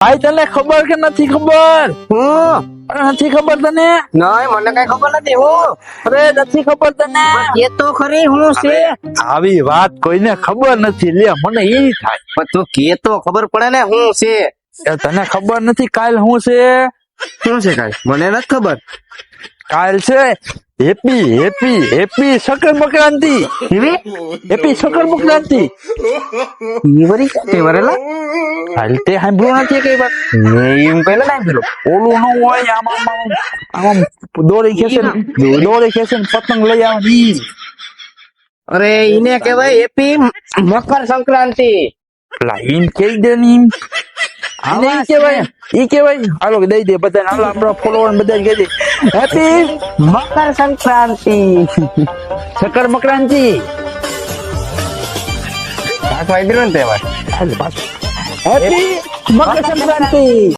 ભાઈ તને ખબર કે નથી ખબર? હું નથી ખબર તને? નહીં મને કઈ ખબર નથી હું અરે નથી ખબર તને? એ તો ખરી હું છે આવી વાત કોઈને ખબર નથી લે મને એ થાય. પણ તું કે તો ખબર પડે ને હું છે એ તને ખબર નથી કાલ શું છે? શું છે કઈ મને નથી ખબર કાલ છે happy happy happy Makar Sankranti. Happy Makar Sankranti. ઈવરી કે વરેલા હાલ તે સાંભળ્યું નથી કઈ વાત? એમ પહેલા નહીં પેલો ઓલું ન હોય આમ દોરી ખેંચે ને પતંગ લઈ આવે. અરે ઈને કહેવાય હેપી મકર સંક્રાંતિ એમ કહી દે ને એમ. આને ઈ કેવાય ઈ કેવાય. હાલો દઈ દે બધા હાલો આપણા ફોલોવર બધા કહી દે હેપી મકર સંક્રાંતિ શકર સંક્રાંતિ. પાછો આવી રહ્યો ને તહેવાર હાલ પાછું હેપી મકર સંક્રાંતિ.